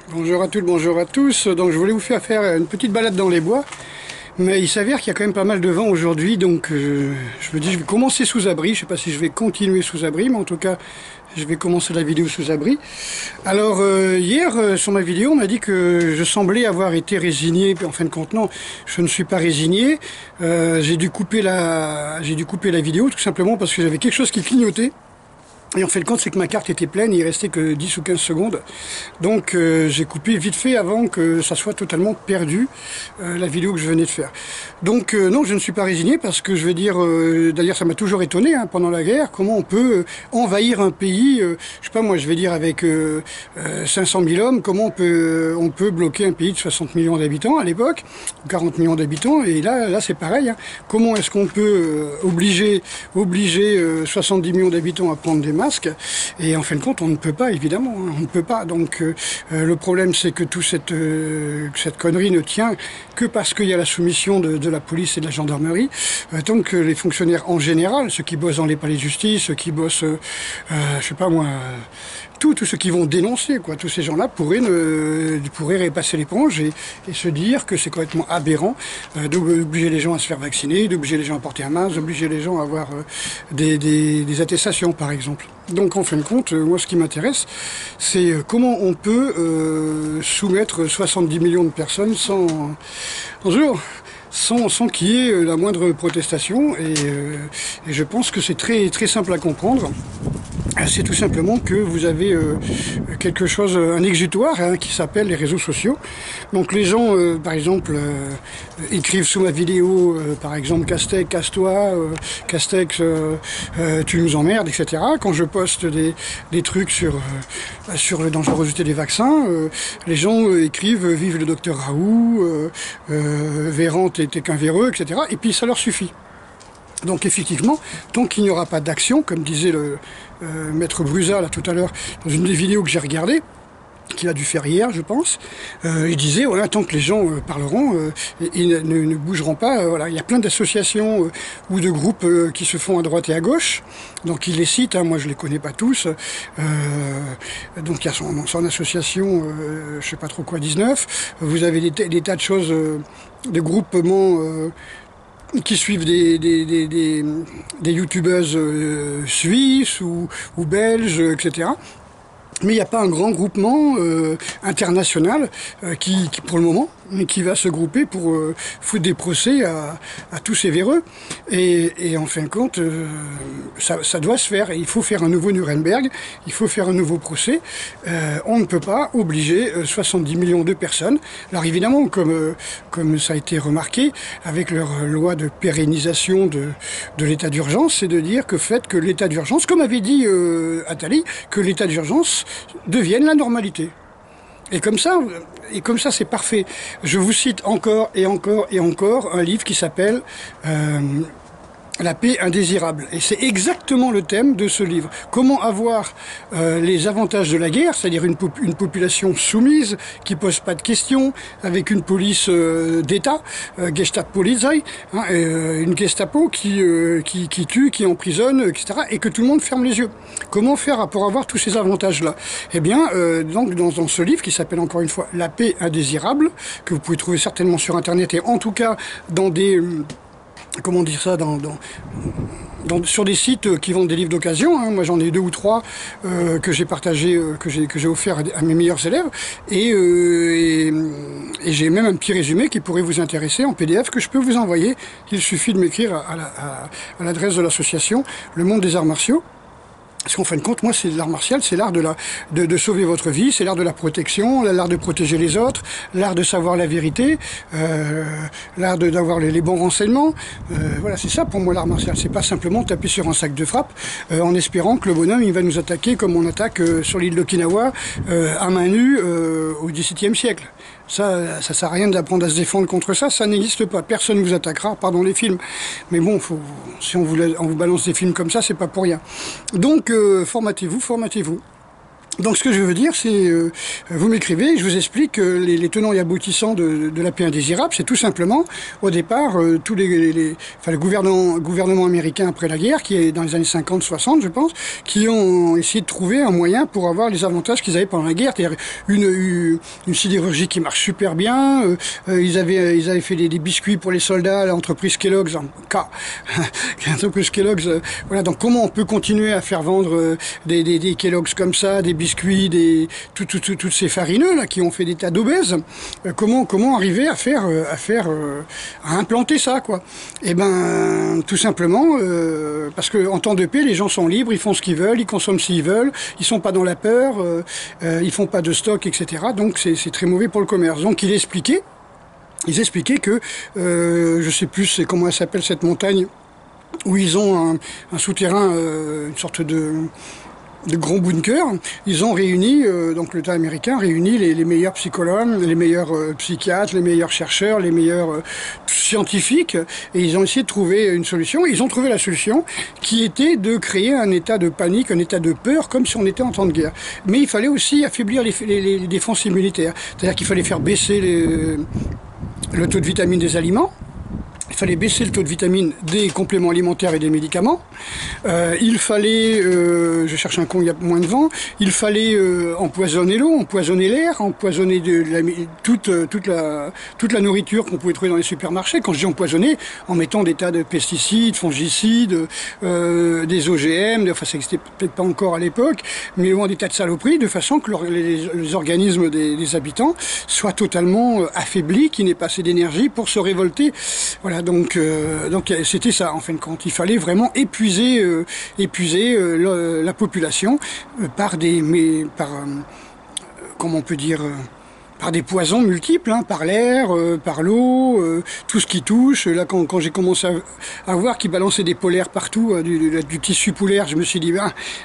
Bonjour à toutes, bonjour à tous. Donc je voulais vous faire une petite balade dans les bois, mais il s'avère qu'il y a quand même pas mal de vent aujourd'hui, donc je me dis je vais commencer sous abri. Je ne sais pas si je vais continuer sous abri, mais en tout cas je vais commencer la vidéo sous abri. Alors hier sur ma vidéo on m'a dit que je semblais avoir été résigné, en fin de compte non, je ne suis pas résigné. J'ai dû couper la vidéo tout simplement parce que j'avais quelque chose qui clignotait. Et en fait, le compte, c'est que ma carte était pleine, il restait que 10 ou 15 secondes. Donc, j'ai coupé vite fait avant que ça soit totalement perdu, la vidéo que je venais de faire. Donc, non, je ne suis pas résigné parce que je veux dire, d'ailleurs, ça m'a toujours étonné, hein, pendant la guerre, comment on peut envahir un pays, je sais pas moi, je vais dire avec 500 000 hommes, comment on peut bloquer un pays de 60 millions d'habitants à l'époque, 40 millions d'habitants, et là c'est pareil, hein. Comment est-ce qu'on peut obliger 70 millions d'habitants à prendre des masques, et en fin de compte on ne peut pas, évidemment, hein, on ne peut pas. Donc le problème c'est que toute cette connerie ne tient que parce qu'il y a la soumission de la police et de la gendarmerie. Tant que les fonctionnaires en général, ceux qui bossent dans les palais de justice, ceux qui bossent, je sais pas moi, tous ceux qui vont dénoncer, quoi, tous ces gens-là pourraient repasser l'éponge et se dire que c'est complètement aberrant d'obliger les gens à se faire vacciner, d'obliger les gens à porter un masque, d'obliger les gens à avoir des attestations, par exemple. Donc, en fin de compte, moi, ce qui m'intéresse, c'est comment on peut soumettre 70 millions de personnes sans qu'il y ait la moindre protestation. Et je pense que c'est très, très simple à comprendre. C'est tout simplement que vous avez quelque chose, un exutoire, hein, qui s'appelle les réseaux sociaux. Donc les gens, par exemple, écrivent sous ma vidéo, par exemple, Castex, casse-toi, Castex, tu nous emmerdes, etc. Quand je poste des trucs sur la dangerosité des vaccins, les gens écrivent vive le docteur Raoult, Véran t'es qu'un véreux, etc. Et puis ça leur suffit. Donc effectivement, tant qu'il n'y aura pas d'action, comme disait le maître Brusa là tout à l'heure dans une des vidéos que j'ai regardées, qu'il a dû faire hier, je pense, il disait voilà, tant que les gens parleront, ils ne bougeront pas. Voilà, il y a plein d'associations ou de groupes qui se font à droite et à gauche. Donc il les cite, hein, moi je les connais pas tous. Donc il y a son association, je sais pas trop quoi, 19. Vous avez des tas de choses, de groupements. Qui suivent des youtubeuses suisses ou belges, etc. Mais il n'y a pas un grand groupement international qui, pour le moment, qui va se grouper pour foutre des procès à tous ces véreux. Et en fin de compte, ça doit se faire. Et il faut faire un nouveau Nuremberg, il faut faire un nouveau procès. On ne peut pas obliger 70 millions de personnes. Alors évidemment, comme ça a été remarqué, avec leur loi de pérennisation de l'état d'urgence, c'est de dire que l'état d'urgence, comme avait dit Attali, que l'état d'urgence devienne la normalité. Et comme ça c'est parfait. Je vous cite encore et encore et encore un livre qui s'appelle La paix indésirable. Et c'est exactement le thème de ce livre. Comment avoir les avantages de la guerre, c'est-à-dire une population soumise, qui pose pas de questions, avec une police d'État, Gestapo-Polizei, hein, une Gestapo qui tue, qui emprisonne, etc., et que tout le monde ferme les yeux. Comment faire pour avoir tous ces avantages-là? Eh bien, donc dans ce livre, qui s'appelle encore une fois La paix indésirable, que vous pouvez trouver certainement sur Internet, et en tout cas dans des... comment dire ça, sur des sites qui vendent des livres d'occasion, hein. Moi j'en ai 2 ou 3 que j'ai partagé, que j'ai offert à mes meilleurs élèves, et j'ai même un petit résumé qui pourrait vous intéresser en PDF que je peux vous envoyer. Il suffit de m'écrire à l'adresse de l'association Le Monde des Arts Martiaux. Parce qu'en fin de compte, moi, c'est l'art martial, c'est l'art de sauver votre vie, c'est l'art de la protection, l'art de protéger les autres, l'art de savoir la vérité, l'art d'avoir les bons renseignements. Voilà, c'est ça pour moi l'art martial. C'est pas simplement taper sur un sac de frappe en espérant que le bonhomme il va nous attaquer comme on attaque sur l'île d'Okinawa à main nue au XVIIe siècle. Ça sert à rien d'apprendre à se défendre contre ça, ça n'existe pas. Personne ne vous attaquera, pardon les films. Mais bon, si on vous balance des films comme ça, c'est pas pour rien. Donc, formatez-vous. Donc ce que je veux dire, c'est, vous m'écrivez, je vous explique les tenants et aboutissants de la paix indésirable. C'est tout simplement, au départ, tous enfin, le gouvernement américain après la guerre, qui est dans les années 50-60, je pense, qui ont essayé de trouver un moyen pour avoir les avantages qu'ils avaient pendant la guerre. C'est-à-dire une sidérurgie qui marche super bien. Ils avaient fait des biscuits pour les soldats, l'entreprise Kellogg's, en cas, l'entreprise Kellogg's. Voilà, donc comment on peut continuer à faire vendre des Kellogg's comme ça, des biscuits, toutes ces farineux là qui ont fait des tas d'obèses, comment arriver à implanter ça, quoi. Et ben tout simplement parce que en temps de paix, les gens sont libres, ils font ce qu'ils veulent, ils consomment s'ils veulent, ils sont pas dans la peur, ils font pas de stock, etc. Donc c'est très mauvais pour le commerce. Donc ils expliquaient que je sais plus c'est comment elle s'appelle cette montagne où ils ont un souterrain, une sorte de grands bunkers. Ils ont réuni, donc l'État américain réunit les meilleurs psychologues, les meilleurs psychiatres, les meilleurs chercheurs, les meilleurs scientifiques, et ils ont essayé de trouver une solution. Ils ont trouvé la solution qui était de créer un état de panique, un état de peur, comme si on était en temps de guerre. Mais il fallait aussi affaiblir les défenses immunitaires. C'est-à-dire qu'il fallait faire baisser le taux de vitamine des aliments. Il fallait baisser le taux de vitamine des compléments alimentaires et des médicaments. Il fallait, je cherche un con, il y a moins de vent, il fallait empoisonner l'eau, empoisonner l'air, empoisonner toute la nourriture qu'on pouvait trouver dans les supermarchés. Quand je dis empoisonner, en mettant des tas de pesticides, fongicides, des OGM, enfin ça n'existait peut-être pas encore à l'époque, mais bon, des tas de saloperies, de façon que les organismes des habitants soient totalement affaiblis, qu'ils n'aient pas assez d'énergie pour se révolter. Voilà. Donc c'était ça en fin de compte. Il fallait vraiment épuiser la population comment on peut dire, par des poisons multiples, hein, par l'air, par l'eau, tout ce qui touche. Là, quand j'ai commencé à voir qu'ils balançaient des polaires partout, du tissu polaire, je me suis dit,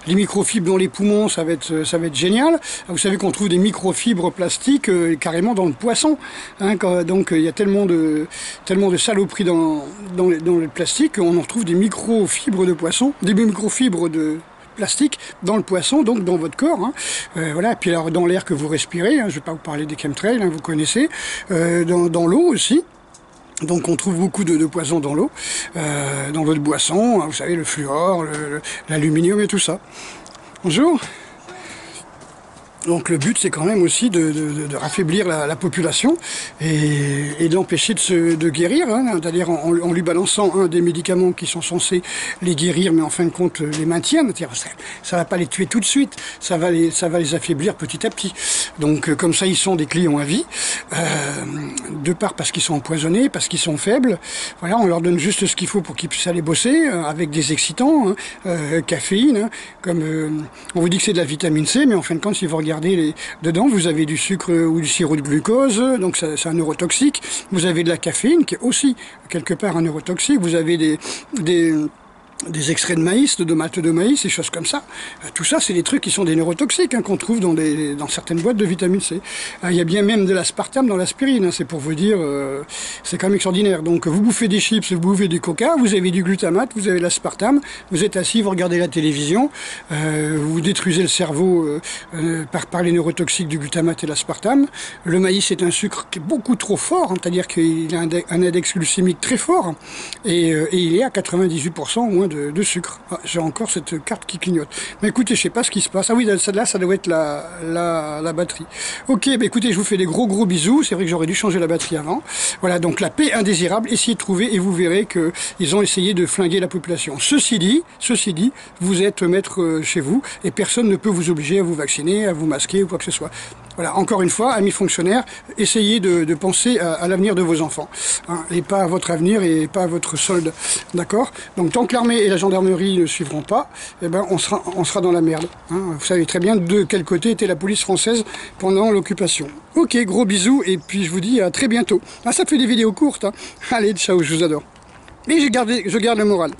les microfibres dans les poumons, ça va être génial. Vous savez qu'on trouve des microfibres plastiques carrément dans le poisson. Hein, donc il y a tellement de saloperies dans le plastique qu'on en retrouve des microfibres de poisson, des microfibres de plastique dans le poisson, donc dans votre corps. Hein. Voilà. Et puis alors dans l'air que vous respirez, hein, je ne vais pas vous parler des chemtrails, hein, vous connaissez, dans l'eau aussi. Donc on trouve beaucoup de poisons dans l'eau de boisson, hein, vous savez, le fluor, l'aluminium et tout ça. Bonjour. Donc le but, c'est quand même aussi de raffaiblir la population et de l'empêcher de guérir, hein, c'est-à-dire en lui balançant des médicaments qui sont censés les guérir, mais en fin de compte les maintiennent. Ça va pas les tuer tout de suite, ça va les affaiblir petit à petit. Donc comme ça, ils sont des clients à vie, de part parce qu'ils sont empoisonnés, parce qu'ils sont faibles. Voilà, on leur donne juste ce qu'il faut pour qu'ils puissent aller bosser, avec des excitants, hein, caféine, hein, comme on vous dit que c'est de la vitamine C, mais en fin de compte, si vous regardez dedans, vous avez du sucre ou du sirop de glucose, donc c'est un neurotoxique. Vous avez de la caféine, qui est aussi quelque part un neurotoxique. Vous avez des extraits de maïs, de tomates de maïs, des choses comme ça. Tout ça, c'est des trucs qui sont des neurotoxiques, hein, qu'on trouve dans certaines boîtes de vitamine C. Il y a bien même de l'aspartame dans l'aspirine, hein, c'est pour vous dire, c'est quand même extraordinaire. Donc vous bouffez des chips, vous bouffez du coca, vous avez du glutamate, vous avez de l'aspartame, vous êtes assis, vous regardez la télévision, vous détruisez le cerveau par les neurotoxiques du glutamate et l'aspartame. Le maïs est un sucre qui est beaucoup trop fort, hein, c'est-à-dire qu'il a un index glycémique très fort, et il est à 98% au moins de sucre. Ah, j'ai encore cette carte qui clignote. Mais écoutez, je sais pas ce qui se passe. Ah oui, celle-là, ça doit être la batterie. Ok, bah écoutez, je vous fais des gros bisous. C'est vrai que j'aurais dû changer la batterie avant. Voilà, donc la paix indésirable, essayez de trouver et vous verrez qu'ils ont essayé de flinguer la population. Ceci dit, vous êtes maître chez vous et personne ne peut vous obliger à vous vacciner, à vous masquer ou quoi que ce soit. Voilà, encore une fois, amis fonctionnaires, essayez de penser à l'avenir de vos enfants, hein, et pas à votre avenir et pas à votre solde, d'accord? Donc tant que l'armée et la gendarmerie ne suivront pas, eh ben on sera dans la merde. Hein. Vous savez très bien de quel côté était la police française pendant l'occupation. Ok, gros bisous et puis je vous dis à très bientôt. Ah, ça fait des vidéos courtes, hein. Allez, ciao, je vous adore. Et je garde le moral.